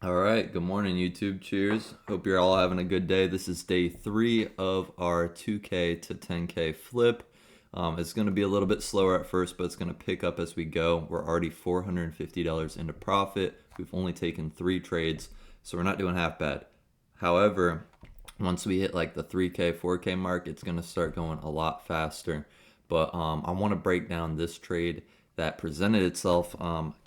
All right, good morning, YouTube. Cheers. Hope you're all having a good day. This is day 3 of our 2K to 10K flip. It's going to be a little bit slower at first, but it's going to pick up as we go. We're already $450 into profit. We've only taken 3 trades, so we're not doing half bad. However, once we hit like the 3K, 4K mark, it's going to start going a lot faster. But I want to break down this trade that presented itself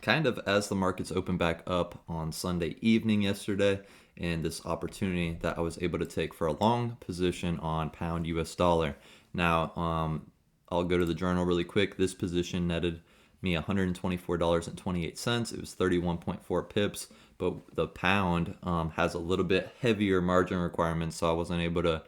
kind of as the markets opened back up on Sunday evening yesterday, and this opportunity that I was able to take for a long position on pound US dollar. Now, I'll go to the journal really quick. This position netted me $124.28. It was 31.4 pips, but the pound has a little bit heavier margin requirements, so I wasn't able to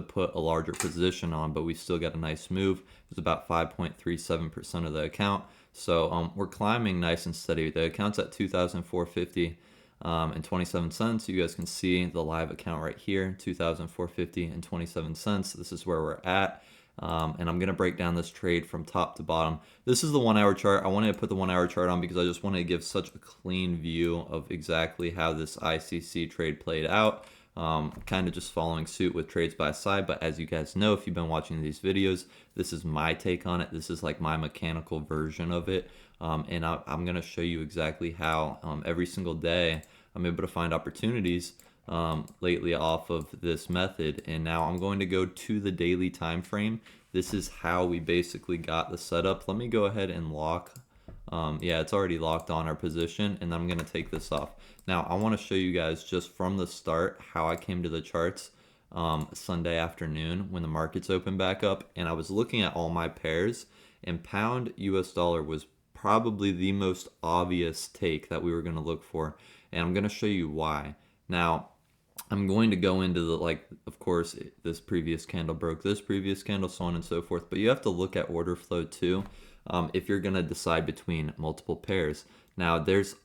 put a larger position on, but we still got a nice move. It was about 5.37% of the account. So we're climbing nice and steady. The account's at 2,450 and 27 cents. You guys can see the live account right here, 2,450 and 27 cents. This is where we're at. And I'm going to break down this trade from top to bottom. This is the 1 hour chart. I wanted to put the 1 hour chart on because I just wanted to give such a clean view of exactly how this ICC trade played out. Kind of just following suit with trades by side, but as you guys know, if you've been watching these videos, this is my take on it. This is like my mechanical version of it, and I'm going to show you exactly how every single day I'm able to find opportunities lately off of this method. And now I'm going to go to the daily time frame. This is how we basically got the setup. Let me go ahead and lock. Yeah, it's already locked on our position, and I'm going to take this off. Now, I want to show you guys just from the start how I came to the charts Sunday afternoon when the markets opened back up, and I was looking at all my pairs, and pound US dollar was probably the most obvious take that we were going to look for, and I'm going to show you why. Now, I'm going to go into the, like, of course, this previous candle broke this previous candle, so on and so forth, but you have to look at order flow too. If you're going to decide between multiple pairs. Now, there's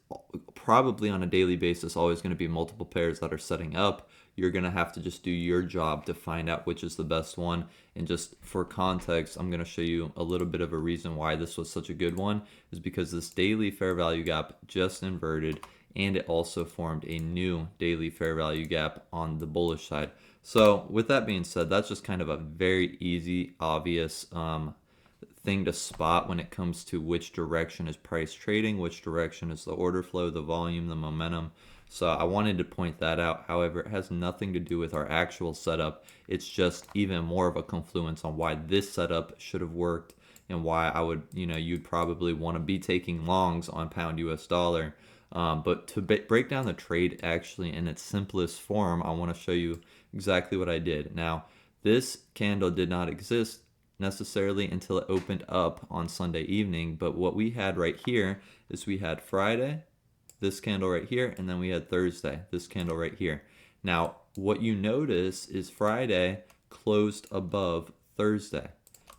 probably on a daily basis always going to be multiple pairs that are setting up. You're going to have to just do your job to find out which is the best one. And just for context, I'm going to show you a little bit of a reason why this was such a good one, is because this daily fair value gap just inverted, and it also formed a new daily fair value gap on the bullish side. So with that being said, that's just kind of a very easy, obvious thing to spot when it comes to which direction is price trading, which direction is the order flow, the volume, the momentum. So I wanted to point that out. However, it has nothing to do with our actual setup. It's just even more of a confluence on why this setup should have worked and why I would, you'd probably want to be taking longs on pound US dollar. But to break down the trade actually in its simplest form, I want to show you exactly what I did. Now, this candle did not exist necessarily until it opened up on Sunday evening, but what we had right here is we had Friday, this candle right here, and then we had Thursday, this candle right here. Now, what you notice is Friday closed above Thursday.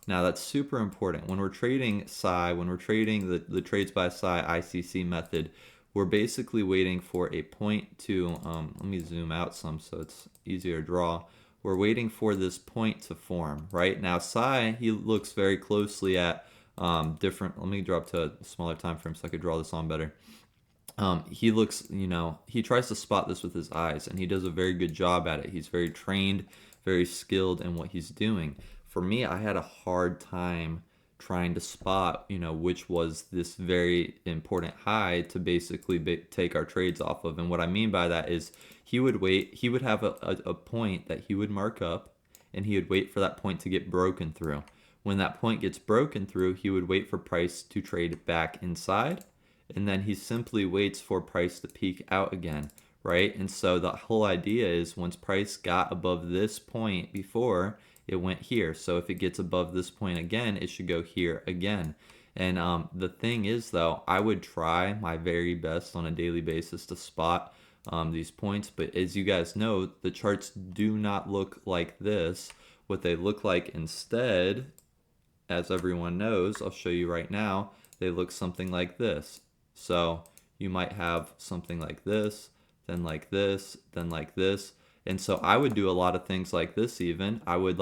Now, that's super important. When we're trading SCI, when we're trading the trades by SCI ICC method, we're basically waiting for a point to, let me zoom out some so it's easier to draw. We're waiting for this point to form, right? Now, SCI, he looks very closely at different, let me drop to a smaller time frame so I could draw this on better. He looks, he tries to spot this with his eyes, and he does a very good job at it. He's very trained, very skilled in what he's doing. For me, I had a hard time trying to spot, which was this very important high to basically take our trades off of. And what I mean by that is he would wait, he would have a point that he would mark up, and he would wait for that point to get broken through. When that point gets broken through, he would wait for price to trade back inside, and then he simply waits for price to peak out again, right? And so the whole idea is once price got above this point before, it went here. So if it gets above this point again, it should go here again. And the thing is, though, I would try my very best on a daily basis to spot these points. But as you guys know, the charts do not look like this. What they look like instead, as everyone knows, I'll show you right now, they look something like this. So you might have something like this, then like this, then like this. And so I would do a lot of things like this even. I would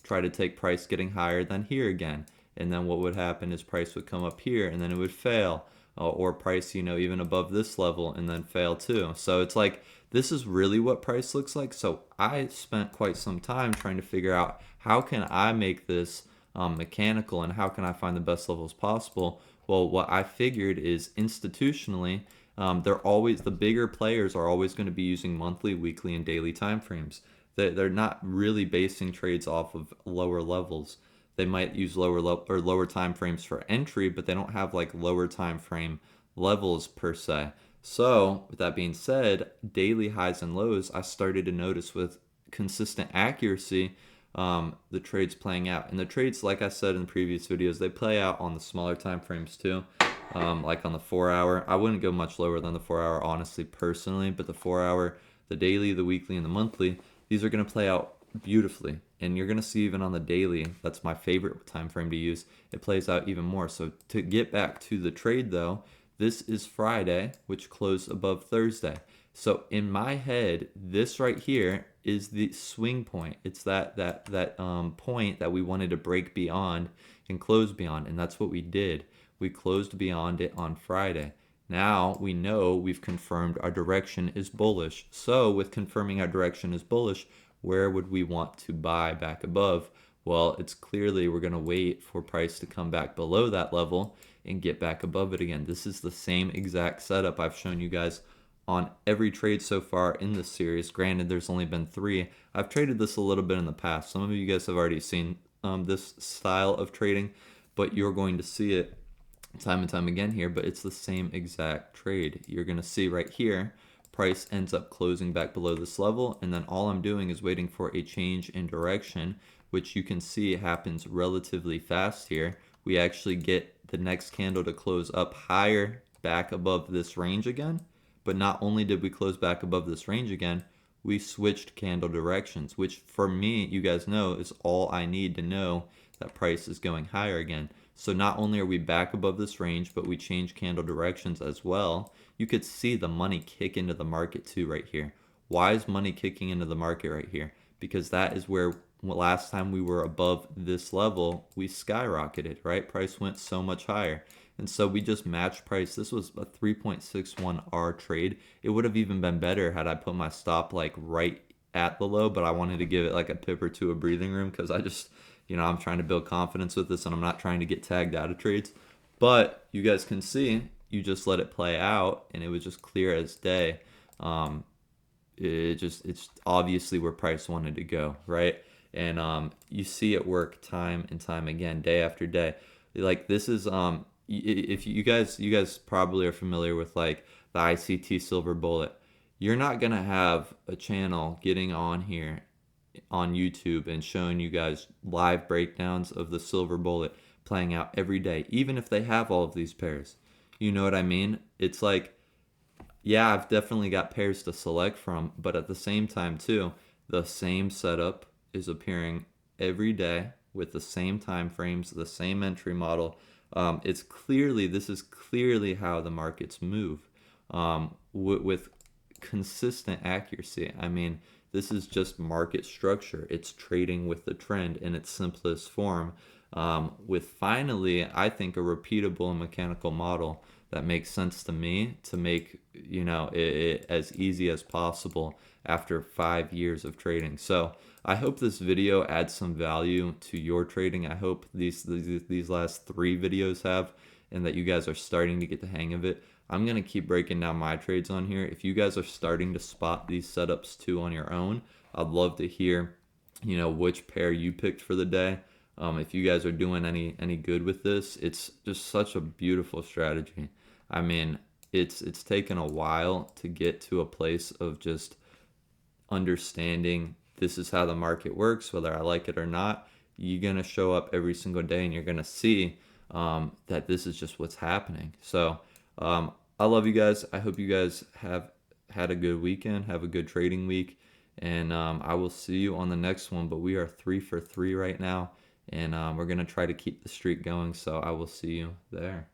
try to take price getting higher than here again. And then what would happen is price would come up here and then it would fail. or price, even above this level and then fail too. So it's like, this is really what price looks like. So I spent quite some time trying to figure out how can I make this mechanical, and how can I find the best levels possible. Well, what I figured is institutionally, the bigger players are always going to be using monthly, weekly, and daily time frames. They're not really basing trades off of lower levels. They might use lower time frames for entry, but they don't have like lower time frame levels per se. So, with that being said, daily highs and lows, I started to notice with consistent accuracy, the trades playing out. And the trades, like I said in previous videos, they play out on the smaller time frames too. Like on the 4 hour, I wouldn't go much lower than the 4 hour, honestly, personally, but the 4 hour, the daily, the weekly, and the monthly, these are going to play out beautifully. And you're going to see even on the daily, that's my favorite time frame to use, it plays out even more. So to get back to the trade though, this is Friday, which closed above Thursday. So in my head, this right here is the swing point. It's that point that we wanted to break beyond and close beyond, and that's what we did. We closed beyond it on Friday. Now we know we've confirmed our direction is bullish. So with confirming our direction is bullish, where would we want to buy back above? Well, it's clearly we're going to wait for price to come back below that level and get back above it again. This is the same exact setup I've shown you guys on every trade so far in this series. Granted, there's only been 3. I've traded this a little bit in the past. Some of you guys have already seen this style of trading, but you're going to see it time and time again here. But it's the same exact trade. You're going to see right here, price ends up closing back below this level, and then all I'm doing is waiting for a change in direction, which you can see happens relatively fast here. We actually get the next candle to close up higher back above this range again. But not only did we close back above this range again, we switched candle directions, which for me, you guys know, is all I need to know that price is going higher again. So not only are we back above this range, but we change candle directions as well. You could see the money kick into the market too right here. Why is money kicking into the market right here? Because that is where last time we were above this level, we skyrocketed, right? Price went so much higher. And so we just matched price. This was a 3.61R trade. It would have even been better had I put my stop like right at the low, but I wanted to give it like a pip or two of breathing room because I just, I'm trying to build confidence with this and I'm not trying to get tagged out of trades. But you guys can see, you just let it play out and it was just clear as day. It's obviously where price wanted to go, right? And you see it work time and time again, day after day. Like this is if you guys probably are familiar with like the ICT silver bullet. You're not gonna have a channel getting on here on YouTube and showing you guys live breakdowns of the silver bullet playing out every day, even if they have all of these pairs. You know what I mean? It's like, yeah, I've definitely got pairs to select from, but at the same time too, the same setup is appearing every day with the same time frames, the same entry model. This is clearly how the markets move, with consistent accuracy. I mean, this is just market structure. It's trading with the trend in its simplest form, with finally, I think, a repeatable and mechanical model that makes sense to me to make it as easy as possible after 5 years of trading. So I hope this video adds some value to your trading. I hope these last 3 videos have, and that you guys are starting to get the hang of it. I'm going to keep breaking down my trades on here. If you guys are starting to spot these setups too on your own, I'd love to hear, which pair you picked for the day. If you guys are doing any good with this, it's just such a beautiful strategy. I mean, it's taken a while to get to a place of just understanding this is how the market works, whether I like it or not. You're going to show up every single day and you're going to see that this is just what's happening. So I love you guys. I hope you guys have had a good weekend, have a good trading week, and I will see you on the next one. But we are 3 for 3 right now, and we're going to try to keep the streak going, so I will see you there.